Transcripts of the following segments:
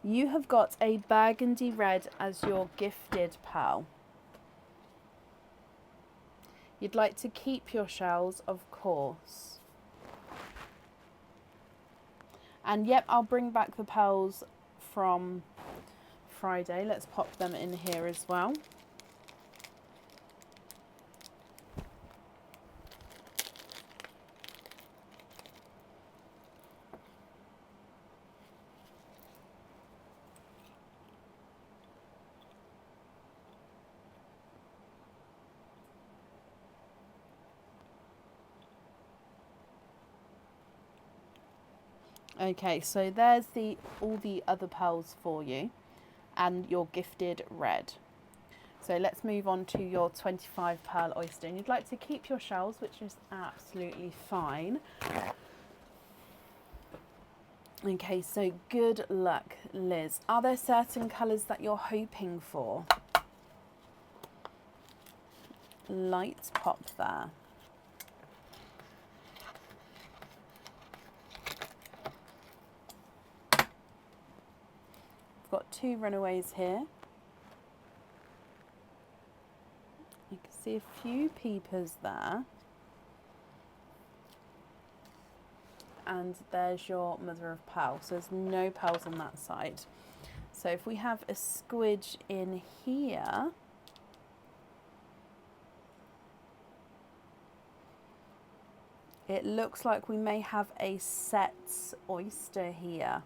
You have got a burgundy red as your gifted pearl. You'd like to keep your shells, of course. And yep, I'll bring back the pearls from Friday. Let's pop them in here as well. Okay, so there's all the other pearls for you and your gifted red. So let's move on to your 25 pearl oyster. And you'd like to keep your shells, which is absolutely fine. Okay, so good luck, Liz. Are there certain colours that you're hoping for? Light pop there. We've got 2 runaways here. You can see a few peepers there. And there's your mother of pearl. So there's no pearls on that side. So if we have a squidge in here, it looks like we may have a set oyster here.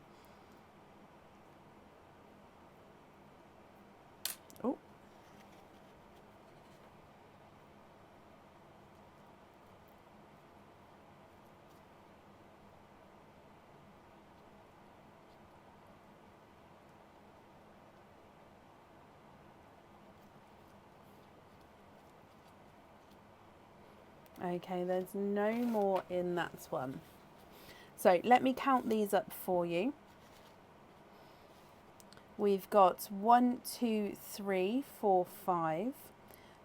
Oh. Okay, there's no more in that one. So let me count these up for you. We've got 1, 2, 3, 4, 5,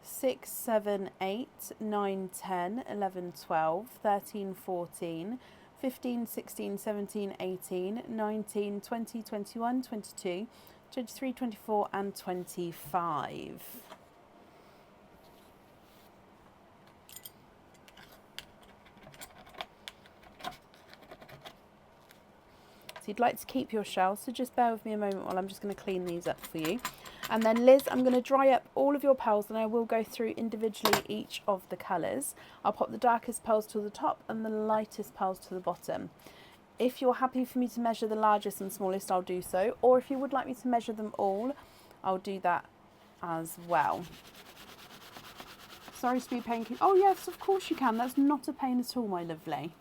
6, 7, 8, 9, 10, 11, 12, 13, 14, 15, 16, 17, 18, 19, 20, 21, 22, 23, 24 and 25. So you'd like to keep your shells, so just bear with me a moment while I'm just going to clean these up for you. And then Liz, I'm going to dry up all of your pearls and I will go through individually each of the colours. I'll pop the darkest pearls to the top and the lightest pearls to the bottom. If you're happy for me to measure the largest and smallest, I'll do so. Or if you would like me to measure them all, I'll do that as well. Sorry to be a pain. Oh yes, of course you can. That's not a pain at all, my lovely.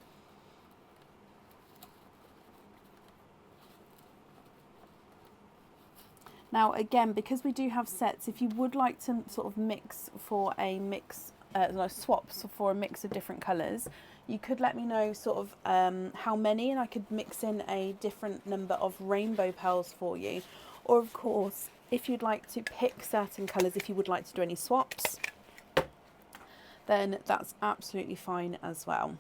Now again, because we do have sets, if you would like to sort of mix for a mix, like swaps for a mix of different colours, you could let me know sort of how many, and I could mix in a different number of rainbow pearls for you. Or of course, if you'd like to pick certain colours, if you would like to do any swaps, then that's absolutely fine as well.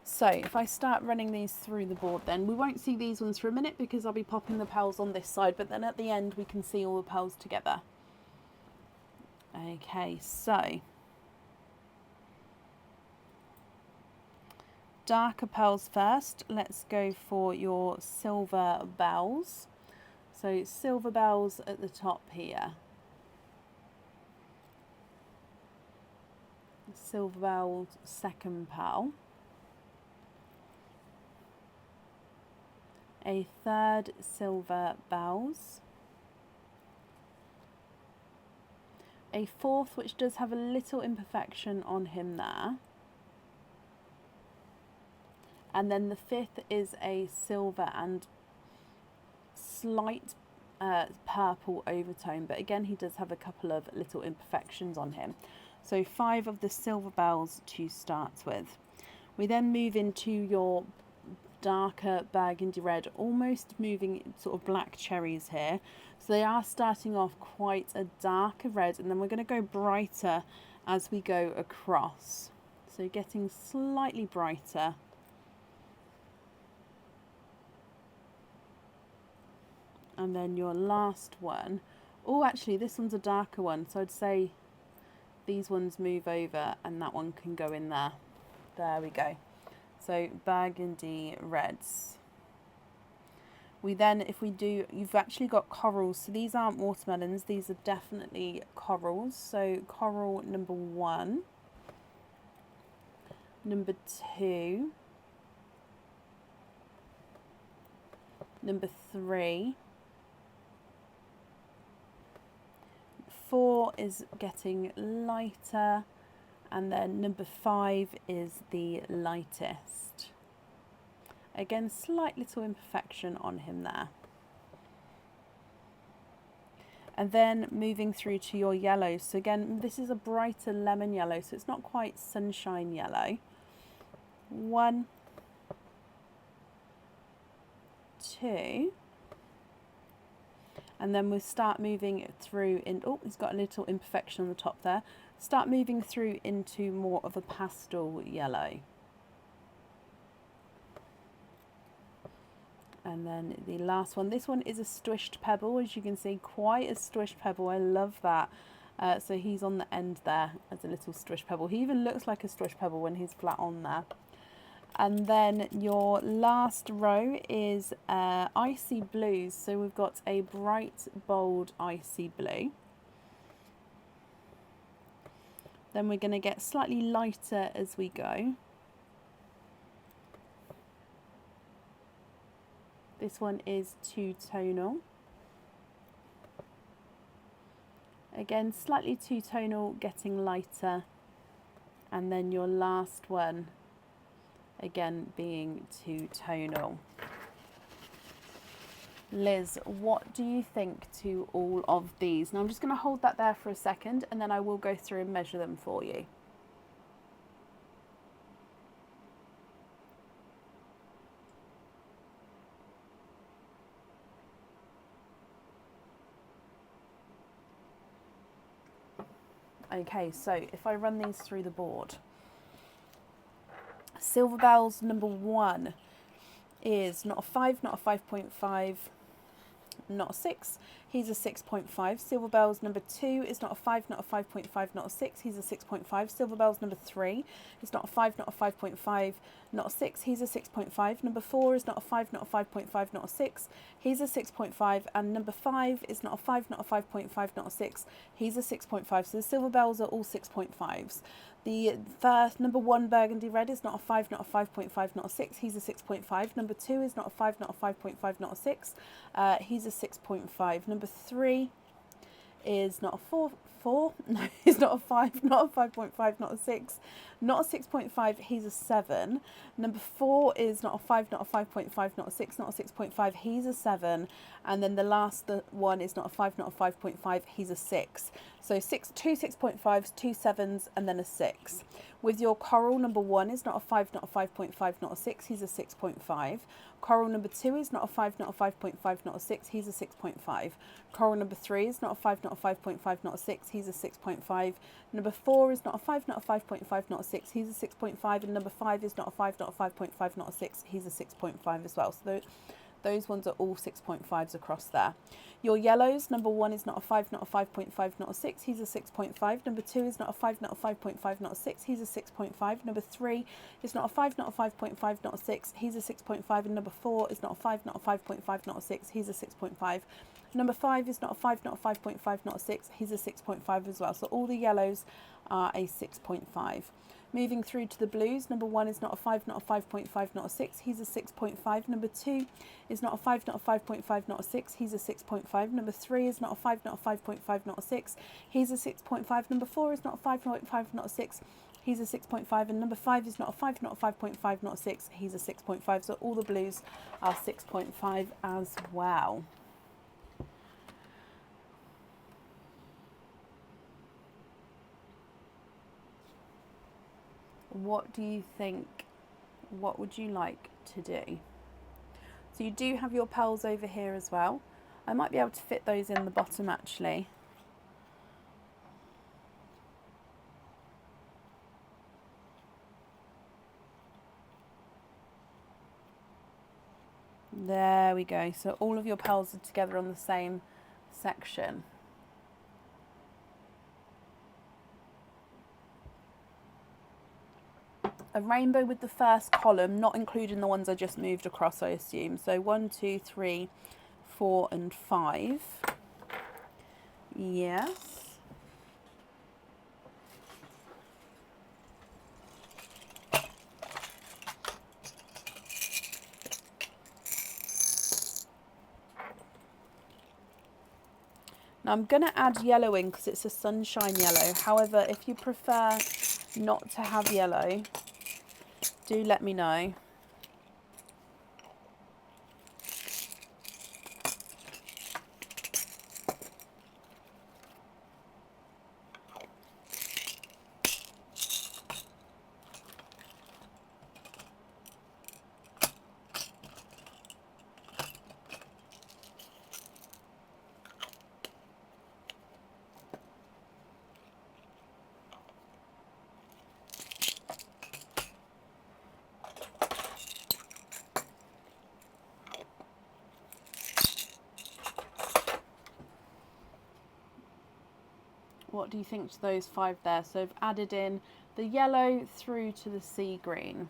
So if I start running these through the board, then we won't see these ones for a minute because I'll be popping the pearls on this side, but then at the end we can see all the pearls together. Okay, so darker pearls first. Let's go for your silver bells. So silver bells at the top here. Silver bells, second pearl. A third silver bells, a fourth which does have a little imperfection on him there, and then the fifth is a silver and slight purple overtone, but again he does have a couple of little imperfections on him. So 5 of the silver bells to start with. We then move into your darker burgundy red, almost moving sort of black cherries here. So they are starting off quite a darker red, and then we're going to go brighter as we go across. So getting slightly brighter. And then your last one. Oh, actually, this one's a darker one. So I'd say these ones move over and that one can go in there. There we go. So burgundy reds. We then, if we do, you've actually got corals. So these aren't watermelons. These are definitely corals. So coral number 1. Number 2. Number 3. 4 is getting lighter, and then number 5 is the lightest. Again, slight little imperfection on him there. And then moving through to your yellows. So again, this is a brighter lemon yellow, so it's not quite sunshine yellow. 1, 2. And then we'll start moving it through in, oh, it's got a little imperfection on the top there. Start moving through into more of a pastel yellow. And then the last one, this one is a swished pebble, as you can see, quite a swished pebble. I love that. So he's on the end there as a little swished pebble. He even looks like a swished pebble when he's flat on there. And then your last row is icy blues. So we've got a bright, bold, icy blue. Then we're going to get slightly lighter as we go. This one is two-tonal. Again, slightly two-tonal, getting lighter. And then your last one, again, being two-tonal. Liz, what do you think to all of these? Now I'm just going to hold that there for a second and then I will go through and measure them for you. Okay, so if I run these through the board. Silver Bells number 1 is not a 5, not a 5.5, not a 6. He's a 6.5. Silver Bells number 2 is not a 5, not a 5.5, not a 6. He's a 6.5. Silver Bells number 3 is not a 5, not a 5.5, not a 6. He's a 6.5. Number 4 is not a 5, not a 5.5, not a 6. He's a 6.5. And number 5 is not a 5, not a 5.5, not a 6. He's a 6.5. So the Silver Bells are all 6.5s. The first, number 1 burgundy red is not a 5, not a 5.5, not a 6. He's a 6.5. Number 2 is not a 5, not a 5.5, not a 6. He's a 6.5. Number 3 is not a 4, no, he's not a 5, not a 5.5, not a 6, not a 6.5, he's a 7. Number 4 is not a 5, not a 5.5, not a 6, not a 6.5, he's a 7. And then the last one is not a 5, not a 5.5, he's a 6. So 2 6.5s, 2 7s, and then a 6. With your coral, number 1 is not a 5, not a 5.5, not a 6, he's a 6.5. Coral number 2 is not a 5, not a 5.5, not a 6, he's a 6.5. Coral number 3 is not a 5, not a 5.5, not a 6, he's a 6.5. Number 4 is not a 5, not a 5.5, not a 6, he's a 6.5. And number 5 is not a 5, not a 5.5, not a 6, he's a 6.5 as well. So those ones are all 6.5s across there. Your yellows, number 1 is not a 5, not a 5.5, not a 6, he's a 6.5. Number 2 is not a 5, not a 5.5, not a 6, he's a 6.5. Number 3 is not a 5, not a 5.5, not a 6, he's a 6.5. And number 4 is not a 5, not a 5.5, not a 6, he's a 6.5. Number 5 is not a 5, not a 5.5, not a 6, he's a 6.5 as well. So all the yellows are a 6.5. Moving through to the blues, number 1 is not a 5, not a 5.5, not a 6, he's a 6.5. Number 2 is not a 5, not a 5.5, not a 6, he's a 6.5. Number 3 is not a 5, not a 5.5, not a 6, he's a 6.5. Number 4 is not a 5.5, not a 6, he's a 6.5. And number 5 is not a 5, not a 5.5, not a 6, he's a 6.5. So all the blues are 6.5 as well. What do you think? What would you like to do? So you do have your pearls over here as well. I might be able to fit those in the bottom actually. There we go. So all of your pearls are together on the same section. A rainbow with the first column, not including the ones I just moved across, I assume. So 1, 2, 3, 4 and 5. Yes. Now I'm going to add yellow in because it's a sunshine yellow. However, if you prefer not to have yellow, do let me know. What do you think to those 5 there? So I've added in the yellow through to the sea green.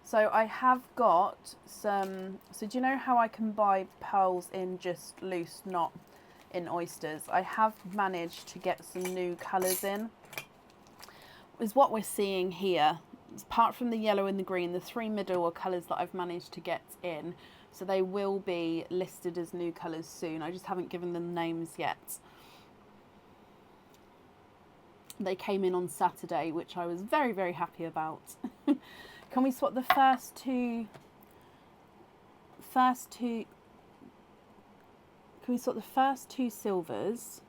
So I have got some, so do you know how I can buy pearls in just loose, not in oysters? I have managed to get some new colours in, is what we're seeing here. Apart from the yellow and the green, the 3 middle are colours that I've managed to get in. So they will be listed as new colours soon. I just haven't given them names yet. They came in on Saturday, which I was very, very happy about. Can we swap the first two? Can we swap the first 2 silvers